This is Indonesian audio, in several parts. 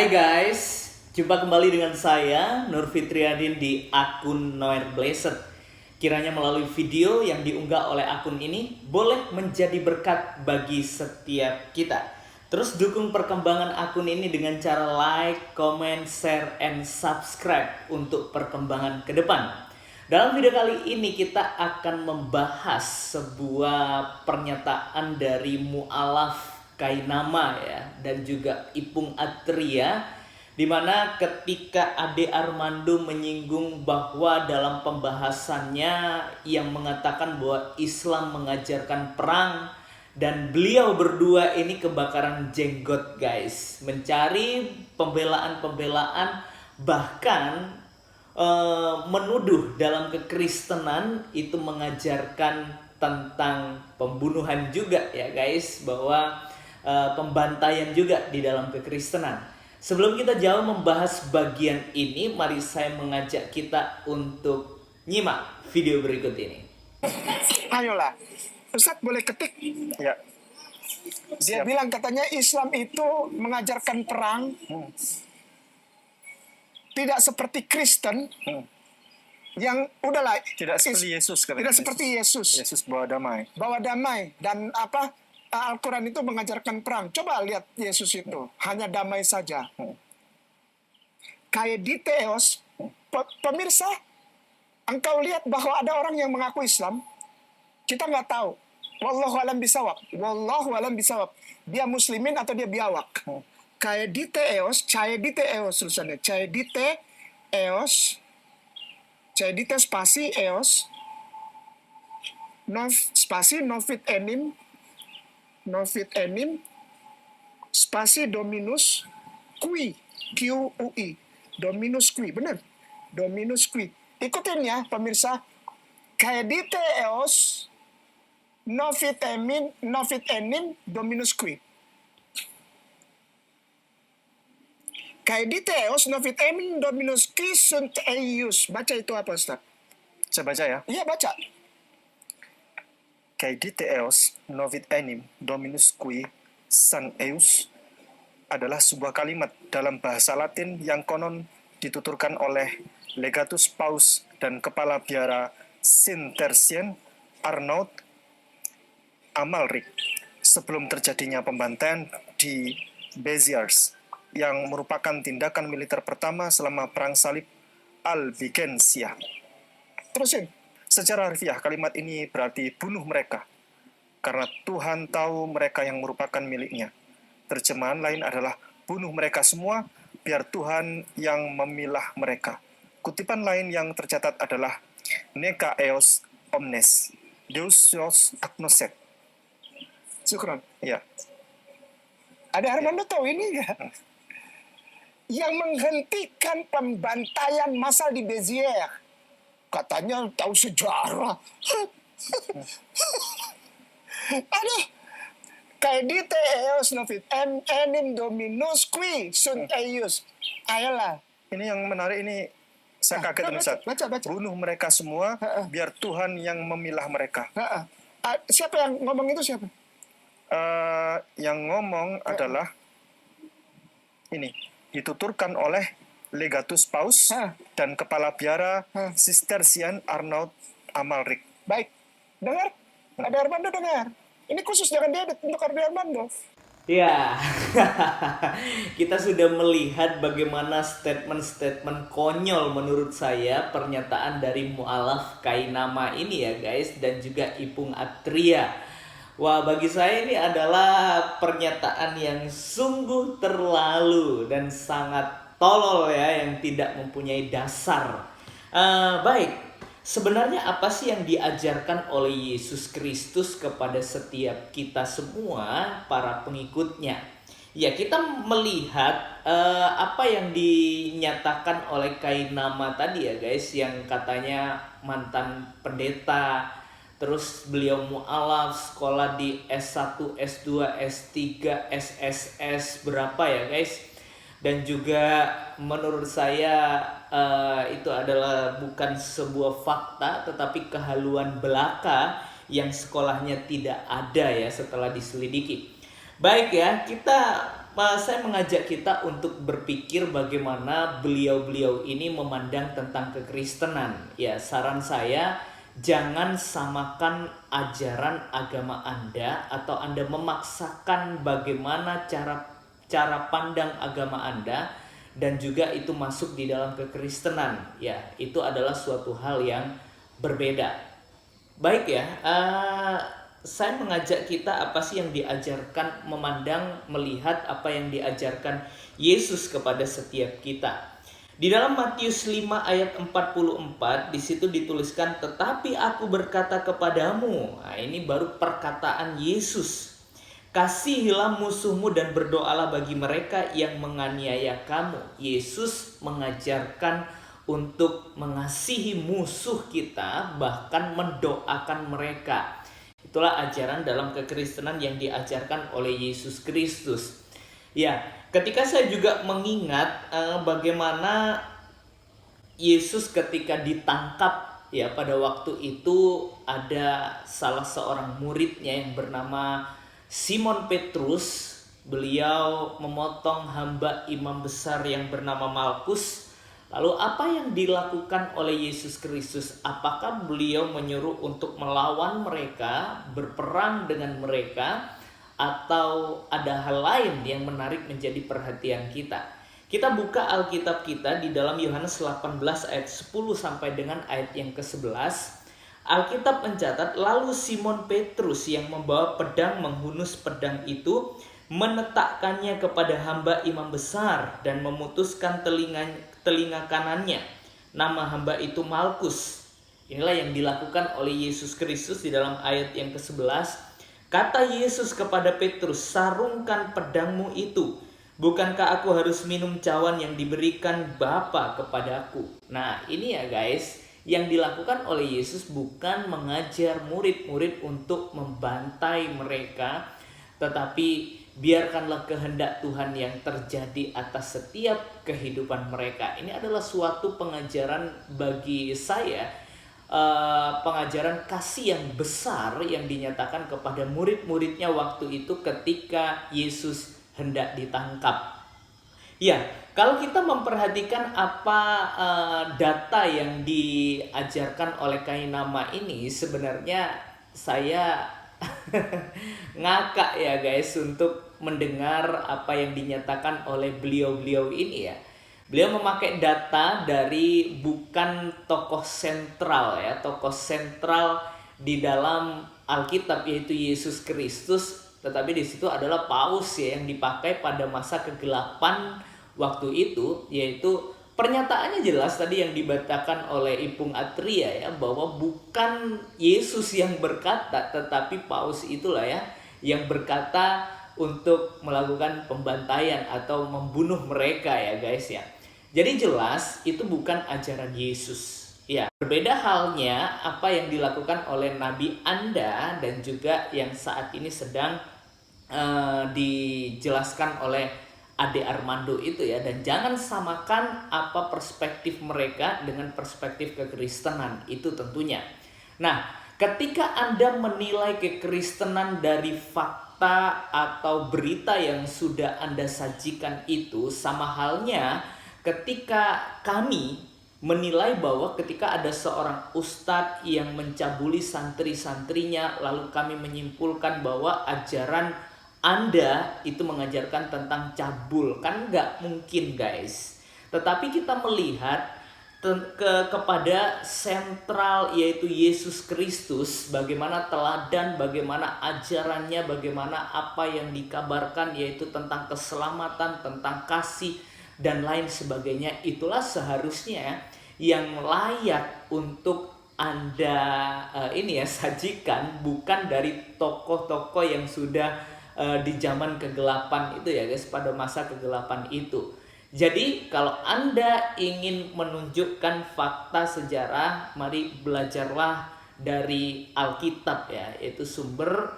Hai guys, jumpa kembali dengan saya Nur Fitriadin di akun Noir Blessed. Kiranya melalui video yang diunggah oleh akun ini boleh menjadi berkat bagi setiap kita. Terus dukung perkembangan akun ini dengan cara like, comment, share, and subscribe untuk perkembangan ke depan. Dalam video kali ini kita akan membahas sebuah pernyataan dari mu'alaf Kainama ya, dan juga Ipung Atria, di mana ketika Ade Armando menyinggung bahwa dalam pembahasannya yang mengatakan bahwa Islam mengajarkan perang, dan beliau berdua ini kebakaran jenggot guys, mencari pembelaan-pembelaan, bahkan menuduh dalam kekristenan itu mengajarkan tentang pembunuhan juga ya guys, bahwa pembantaian juga di dalam kekristenan. Sebelum kita jauh membahas bagian ini, mari saya mengajak kita untuk nyimak video berikut ini. Ayolah, Ustadz boleh ketik? Ya. Dia bilang katanya Islam itu mengajarkan perang, tidak seperti Kristen yang udahlah. Tidak seperti Yesus. Tidak seperti Yesus. Yesus bawa damai. Bawa damai dan apa? Al-Quran itu mengajarkan perang. Coba lihat Yesus itu hanya damai saja. Kaediteos, pemirsa, engkau lihat bahwa ada orang yang mengaku Islam, kita nggak tahu. Wallahu alam bisawab. Wallahu alam bisawab. Dia muslimin atau dia biawak. Kaediteos tulisannya. Caedite spasi eos, spasi novit enim, spasi dominus qui, Q-U-I, dominus qui, benar, dominus qui. Ikutin ya pemirsa, caedite eos, novit enim, dominus qui. Caedite eos, novit enim, dominus qui sunt eius. Baca itu apa Ustaz? Saya baca ya. Iya baca. Caedite eos novit enim dominus qui sunt eius adalah sebuah kalimat dalam bahasa Latin yang konon dituturkan oleh Legatus Paus dan Kepala Biara Cistercian Arnaud Amalric sebelum terjadinya pembantaian di Béziers yang merupakan tindakan militer pertama selama Perang Salib Albigensia. Terusin. Secara harfiah, kalimat ini berarti bunuh mereka, karena Tuhan tahu mereka yang merupakan miliknya. Terjemahan lain adalah bunuh mereka semua, biar Tuhan yang memilah mereka. Kutipan lain yang tercatat adalah Neka eos omnes, Deus agnoset. Syukran. Ya. Ada Armando tahu ini nggak? Yang menghentikan pembantaian massal di Béziers. Katanya tahu sejarah. Aduh. Caedite eos novit enim dominus qui sunt eius. Ayolah. Ini yang menarik, ini saya kaget Ustaz. Baca. Bunuh mereka semua, biar Tuhan yang memilah mereka. Siapa yang ngomong itu siapa? Yang ngomong adalah ini, dituturkan oleh Legatus Paus dan Kepala Biara Cistercian Arnaud Amalric. Baik, dengar? Ada Armando dengar. Ini khusus dengan dia untuk Ada Armando. Ya, kita sudah melihat bagaimana statement-statement konyol menurut saya pernyataan dari mu'alaf Kainama ini ya guys, dan juga Ipung Atria. Wah, bagi saya ini adalah pernyataan yang sungguh terlalu dan sangat tolol ya, yang tidak mempunyai dasar. Baik, sebenarnya apa sih yang diajarkan oleh Yesus Kristus kepada setiap kita semua, para pengikutnya? Ya, kita melihat apa yang dinyatakan oleh Kainama tadi ya guys, yang katanya mantan pendeta, terus beliau mu'alaf, sekolah di S1, S2, S3, SSS berapa ya guys. Dan juga menurut saya itu adalah bukan sebuah fakta, tetapi kehaluan belaka yang sekolahnya tidak ada ya setelah diselidiki. Baik ya, kita saya mengajak kita untuk berpikir bagaimana beliau-beliau ini memandang tentang kekristenan. Ya, saran saya jangan samakan ajaran agama Anda atau Anda memaksakan bagaimana cara pandang agama Anda dan juga itu masuk di dalam kekristenan. Ya, itu adalah suatu hal yang berbeda. Baik ya, saya mengajak kita apa sih yang diajarkan, memandang, melihat apa yang diajarkan Yesus kepada setiap kita. Di dalam Matius 5 ayat 44 di situ dituliskan, tetapi aku berkata kepadamu. Nah, ini baru perkataan Yesus. Kasihilah musuhmu dan berdoalah bagi mereka yang menganiaya kamu. Yesus mengajarkan untuk mengasihi musuh kita, bahkan mendoakan mereka. Itulah ajaran dalam kekristenan yang diajarkan oleh Yesus Kristus. Ya, ketika saya juga mengingat bagaimana Yesus ketika ditangkap, ya pada waktu itu ada salah seorang muridnya yang bernama Simon Petrus. Beliau memotong hamba imam besar yang bernama Malkus. Lalu apa yang dilakukan oleh Yesus Kristus? Apakah beliau menyuruh untuk melawan mereka, berperang dengan mereka, atau ada hal lain yang menarik menjadi perhatian kita? Kita buka Alkitab kita di dalam Yohanes 18 ayat 10 sampai dengan ayat yang ke-11. Alkitab mencatat, lalu Simon Petrus yang membawa pedang menghunus pedang itu, menetakkannya kepada hamba imam besar dan memutuskan telinga kanannya. Nama hamba itu Malkus. Inilah yang dilakukan oleh Yesus Kristus di dalam ayat yang ke-11. Kata Yesus kepada Petrus, sarungkan pedangmu itu. Bukankah aku harus minum cawan yang diberikan Bapa kepadaku? Nah, ini ya guys, yang dilakukan oleh Yesus bukan mengajar murid-murid untuk membantai mereka, tetapi biarkanlah kehendak Tuhan yang terjadi atas setiap kehidupan mereka. Ini adalah suatu pengajaran bagi saya, pengajaran kasih yang besar yang dinyatakan kepada murid-muridnya waktu itu ketika Yesus hendak ditangkap. Ya, kalau kita memperhatikan apa data yang diajarkan oleh Kainama ini, sebenarnya saya ngakak ya guys untuk mendengar apa yang dinyatakan oleh beliau-beliau ini ya. Beliau memakai data dari bukan tokoh sentral ya, tokoh sentral di dalam Alkitab yaitu Yesus Kristus, tetapi di situ adalah paus ya yang dipakai pada masa kegelapan waktu itu, yaitu pernyataannya jelas tadi yang dibacakan oleh Ipung Atria ya, bahwa bukan Yesus yang berkata, tetapi paus itulah ya yang berkata untuk melakukan pembantaian atau membunuh mereka ya guys ya. Jadi jelas itu bukan ajaran Yesus. Ya, berbeda halnya apa yang dilakukan oleh Nabi Anda dan juga yang saat ini sedang dijelaskan oleh Ade Armando itu ya. Dan jangan samakan apa perspektif mereka dengan perspektif kekristenan itu tentunya. Nah, ketika Anda menilai kekristenan dari fakta atau berita yang sudah Anda sajikan itu, sama halnya ketika kami menilai bahwa ketika ada seorang ustadz yang mencabuli santri-santrinya, lalu kami menyimpulkan bahwa ajaran Anda itu mengajarkan tentang cabul, kan nggak mungkin guys. Tetapi kita melihat kepada sentral yaitu Yesus Kristus, bagaimana teladan, bagaimana ajarannya, bagaimana apa yang dikabarkan yaitu tentang keselamatan, tentang kasih dan lain sebagainya. Itulah seharusnya yang layak untuk Anda sajikan, bukan dari tokoh-tokoh yang sudah di zaman kegelapan itu ya guys, pada masa kegelapan itu. Jadi kalau Anda ingin menunjukkan fakta sejarah, mari belajarlah dari Alkitab ya, yaitu sumber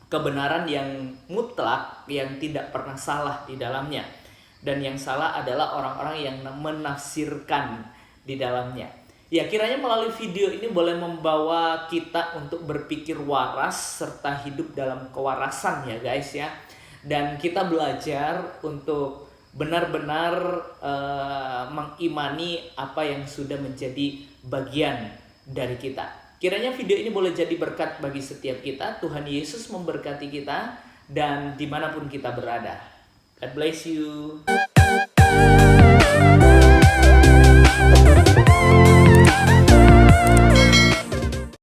kebenaran yang mutlak yang tidak pernah salah di dalamnya. Dan yang salah adalah orang-orang yang menafsirkan di dalamnya. Ya, kiranya melalui video ini boleh membawa kita untuk berpikir waras serta hidup dalam kewarasan ya guys ya. dan kita belajar untuk benar-benar mengimani apa yang sudah menjadi bagian dari kita. Kiranya video ini boleh jadi berkat bagi setiap kita. Tuhan Yesus memberkati kita dan dimanapun kita berada. God bless you.